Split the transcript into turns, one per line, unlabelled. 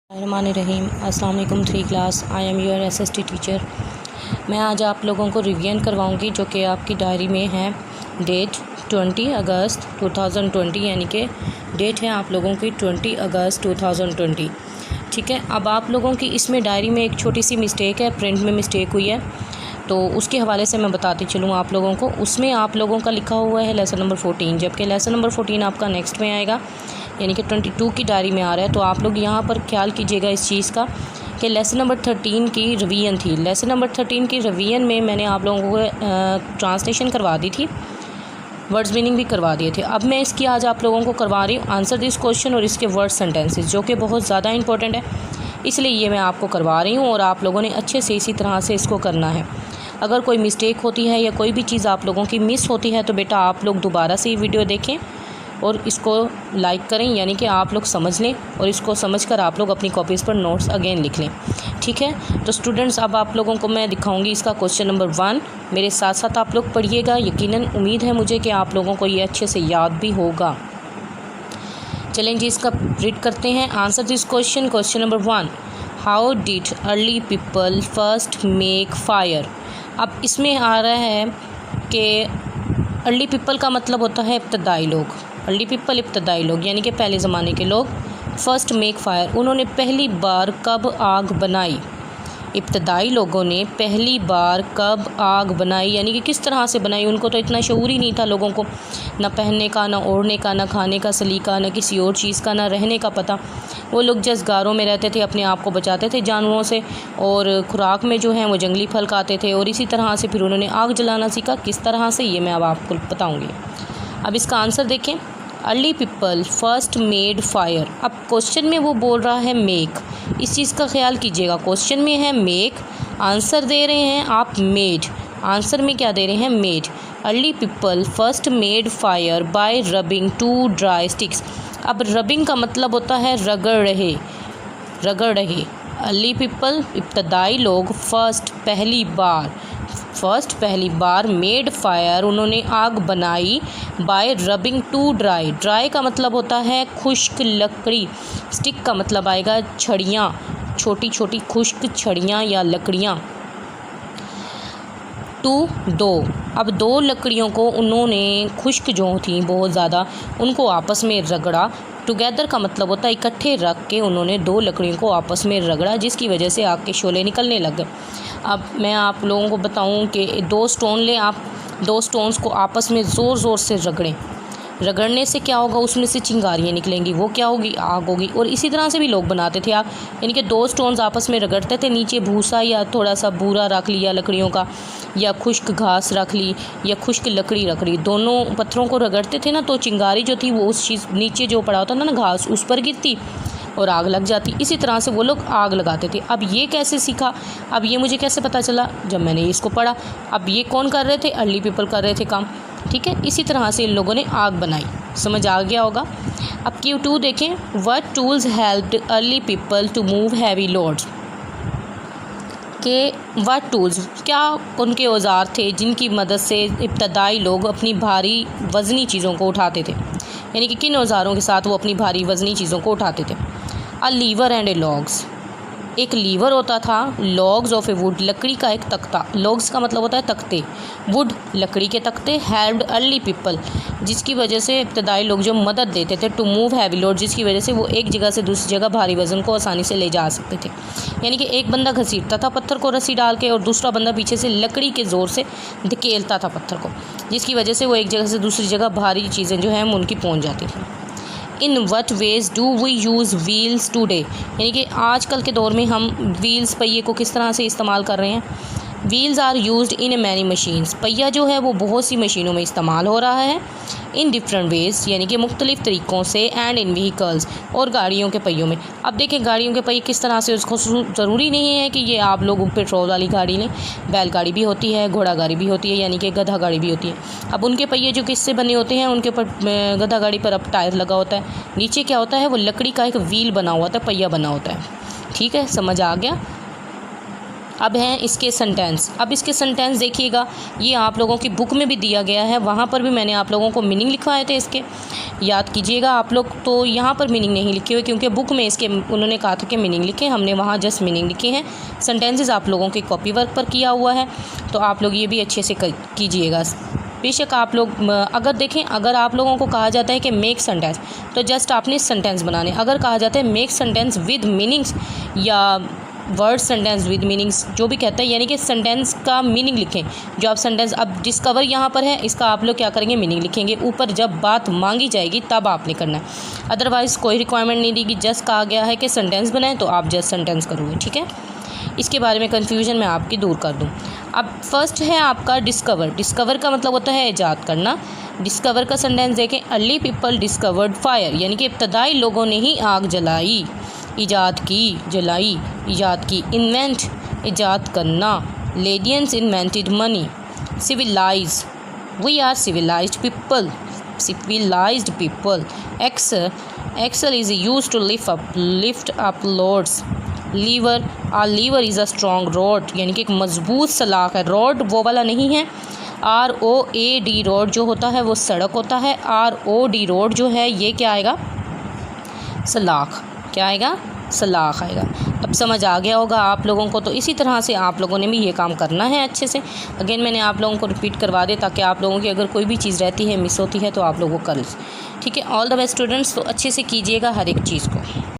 रहीम अस्सलाम वालेकुम 3 class. I am your SST teacher. मैं आज आप लोगों को रिवीजन करवाऊंगी जो कि आपकी डायरी में है। डेट 20 अगस्त 2020 यानी कि डेट है आप लोगों की 20 अगस्त 2020। ठीक है, अब आप लोगों की इसमें डायरी में एक छोटी सी मिस्टेक है, प्रिंट में मिस्टेक हुई है, तो उसके हवाले से मैं बताती चलूँ आप लोगों को। उसमें आप लोगों का लिखा हुआ है लेसन नंबर 14, जबकि लेसन नंबर 14 आपका नेक्स्ट में आएगा, यानी कि 22 की डायरी में आ रहा है। तो आप लोग यहाँ पर ख्याल कीजिएगा इस चीज़ का कि लेसन नंबर 13 की रिवीजन थी। लेसन नंबर 13 की रिवीजन में मैंने आप लोगों को ट्रांसलेशन करवा दी थी, वर्ड्स मीनिंग भी करवा दिए थे। अब मैं इसकी आज आप लोगों को करवा रही हूँ आंसर दिस क्वेश्चन और इसके वर्ड सेंटेंसेस, जो कि बहुत ज़्यादा इंपॉर्टेंट है, इसलिए ये मैं आपको करवा रही हूँ और आप लोगों ने अच्छे से इसी तरह से इसको करना है। अगर कोई मिस्टेक होती है या कोई भी चीज़ आप लोगों की मिस होती है तो बेटा आप लोग दोबारा से ये वीडियो देखें और इसको लाइक करें, यानी कि आप लोग समझ लें और इसको समझकर आप लोग अपनी कॉपीज़ पर नोट्स अगेन लिख लें। ठीक है, तो स्टूडेंट्स अब आप लोगों को मैं दिखाऊंगी इसका क्वेश्चन नंबर 1। मेरे साथ साथ आप लोग पढ़िएगा, यकीनन उम्मीद है मुझे कि आप लोगों को ये अच्छे से याद भी होगा। चलें जी, इसका रीड करते हैं। Answer this question. Question number 1, how did early people first make fire. अब इसमें आ रहा है कि अर्ली पीपल का मतलब होता है इब्तदाई लोग। अर्ली पीपल इब्तदाई लोग यानी कि पहले ज़माने के लोग। फ़र्स्ट मेक फ़ायर, उन्होंने पहली बार कब आग बनाई। इब्तदाई लोगों ने पहली बार कब आग बनाई, यानी कि किस तरह से बनाई। उनको तो इतना शऊर ही नहीं था लोगों को, ना पहनने का, ना ओढ़ने का, ना खाने का सलीका, ना किसी और चीज़ का, ना रहने का पता। वो लोग जस्ट गारों में रहते थे, अपने आप को बचाते थे जानवरों से, और खुराक में जो है वो जंगली फल खाते थे, और इसी तरह से फिर उन्होंने आग जलाना सीखा। किस तरह से, ये मैं अब आपको बताऊँगी। अब इसका आंसर देखें, early people first made fire. अब क्वेश्चन में वो बोल रहा है मेक, इस चीज़ का ख्याल कीजिएगा। क्वेश्चन में है मेक, आंसर दे रहे हैं आप मेड। आंसर में क्या दे रहे हैं, made. Early people first made fire bye rubbing 2 dry sticks. अब रबिंग का मतलब होता है रगड़ रहे, रगड़ रहे। अर्ली पीपल इब्तदाई लोग, फर्स्ट पहली बार मेड फायर उन्होंने आग बनाई, बाय रबिंग 2 ड्राई। ड्राई का मतलब होता है खुश्क लकड़ी, स्टिक का मतलब आएगा छड़ियाँ, छोटी छोटी खुश्क छड़ियाँ या लकड़ियाँ। 2 दो। अब 2 लकड़ियों को उन्होंने खुश्क जो थी बहुत ज़्यादा, उनको आपस में रगड़ा। टुगेदर का मतलब होता है इकट्ठे रख के उन्होंने 2 लकड़ियों को आपस में रगड़ा, जिसकी वजह से आग के शोले निकलने लग गए। अब मैं आप लोगों को बताऊं कि 2 स्टोन लें आप, 2 स्टोन्स को आपस में ज़ोर ज़ोर से रगड़ें। रगड़ने से क्या होगा, उसमें से चिंगारियाँ निकलेंगी, वो क्या होगी, आग होगी। और इसी तरह से भी लोग बनाते थे आग, यानी कि 2 स्टोन्स आपस में रगड़ते थे, नीचे भूसा या थोड़ा सा बूरा रख लिया लकड़ियों का, या खुश्क घास रख ली, या खुश्क लकड़ी रख ली। दोनों पत्थरों को रगड़ते थे ना, तो चिंगारी जो थी वो उस चीज़ नीचे जो पड़ा होता था ना घास, उस पर गिरती और आग लग जाती। इसी तरह से वो लोग आग लगाते थे। अब ये कैसे सीखा, अब ये मुझे कैसे पता चला, जब मैंने इसको पढ़ा। अब ये कौन कर रहे थे, अर्ली पीपल कर रहे थे काम। ठीक है, इसी तरह से इन लोगों ने आग बनाई, समझ आ गया होगा। अब Q2 देखें, what tools helped early people to move heavy loads. के व्हाट टूल्स, क्या उनके औजार थे जिनकी मदद से इब्तदाई लोग अपनी भारी वज़नी चीज़ों को उठाते थे, यानी कि किन औजारों के साथ वो अपनी भारी वज़नी चीज़ों को उठाते थे। A lever and A logs, एक लीवर होता था, लॉग्स ऑफ ए वुड, लकड़ी का एक तख्ता। लॉग्स का मतलब होता है तख्ते, वुड लकड़ी के तख्ते। हेल्प्ड अर्ली पीपल, जिसकी वजह से इब्तदाई लोग जो मदद देते थे, टू मूव हैवी लोड, जिसकी वजह से वो एक जगह से दूसरी जगह भारी वज़न को आसानी से ले जा सकते थे। यानी कि एक बंदा घसीटता था पत्थर को रस्सी डाल के, और दूसरा बंदा पीछे से लकड़ी के ज़ोर से धकेलता था पत्थर को, जिसकी वजह से वो एक जगह से दूसरी जगह भारी चीज़ें जो हैं उनकी पहुँच जाती थी। In what ways do we use wheels today, यानी कि आजकल के दौर में हम व्हील्स, पहिए को किस तरह से इस्तेमाल कर रहे हैं। Wheels are used in many machines, पहिया जो है वो बहुत सी मशीनों में इस्तेमाल हो रहा है। इन डिफरेंट वेज़, यानी कि मुख्तलिफ़ तरीक़ों से। एंड इन व्हीकल्स, और गाड़ियों के पहियों में। अब देखें गाड़ियों के पहिए किस तरह से, उसको ज़रूरी नहीं है कि ये आप लोग पेट्रोल वाली गाड़ी लें, बैलगाड़ी भी होती है, घोड़ा गाड़ी भी होती है, यानी कि गधा गाड़ी भी होती है। अब उनके पहिए जो किससे बने होते हैं, उनके ऊपर गधा गाड़ी पर अब टायर लगा होता है, नीचे क्या होता है, वो लकड़ी का एक व्हील बना हुआ होता है, पहिया बना होता है। ठीक है, समझ आ गया। अब हैं इसके सेंटेंस। अब इसके सेंटेंस देखिएगा, ये आप लोगों की बुक में भी दिया गया है, वहाँ पर भी मैंने आप लोगों को मीनिंग लिखवाए थे इसके, याद कीजिएगा आप लोग। तो यहाँ पर मीनिंग नहीं लिखे हुए क्योंकि बुक में इसके उन्होंने कहा था कि मीनिंग लिखे, हमने वहाँ जस्ट मीनिंग लिखे हैं। सेंटेंसेस आप लोगों के कॉपी वर्क पर किया हुआ है, तो आप लोग ये भी अच्छे से कीजिएगा। बेशक आप लोग अगर देखें, अगर आप लोगों को कहा जाता है कि मेक सेंटेंस, तो जस्ट आपने सेंटेंस बनाने। अगर कहा जाता है मेक सेंटेंस विद मीनिंग्स या वर्ड सेंटेंस विद मीनिंग्स, जो भी कहता है, यानी कि सेंटेंस का मीनिंग लिखें। जो आप सेंटेंस, अब डिस्कवर यहाँ पर है, इसका आप लोग क्या करेंगे, मीनिंग लिखेंगे। ऊपर जब बात मांगी जाएगी तब आपने करना है, अदरवाइज़ कोई रिक्वायरमेंट नहीं देगी। जस्ट कहा गया है कि सेंटेंस बनाएं, तो आप जस्ट सेंटेंस करोगे, ठीक है। इसके बारे में कन्फ्यूजन मैं आपकी दूर कर दूँ। अब फर्स्ट है आपका डिस्कवर। डिस्कवर का मतलब होता है ईजाद करना। डिस्कवर का सेंटेंस देखें, अर्ली पीपल डिस्कवर्ड फायर, यानी कि इब्तदाई लोगों ने ही आग जलाई, ईजाद की, जलाई, ईजाद की। इन्वेंट, ईजाद करना। Lydians invented money. Civilise, we are civilised people, civilized people. Axle is used to lift up loads. Lever, lever is a strong rod, यानी कि एक मजबूत सलाख है। रॉड वो वाला नहीं है, ROAD रोड जो होता है वो सड़क होता है। ROD रोड जो है ये क्या आएगा, सलाख। क्या आएगा, सलाख आएगा। अब समझ आ गया होगा आप लोगों को। तो इसी तरह से आप लोगों ने भी ये काम करना है अच्छे से। अगेन मैंने आप लोगों को रिपीट करवा दे, ताकि आप लोगों की अगर कोई भी चीज़ रहती है, मिस होती है, तो आप लोग वो कर लें, ठीक है। All the best students. तो अच्छे से कीजिएगा हर एक चीज़ को।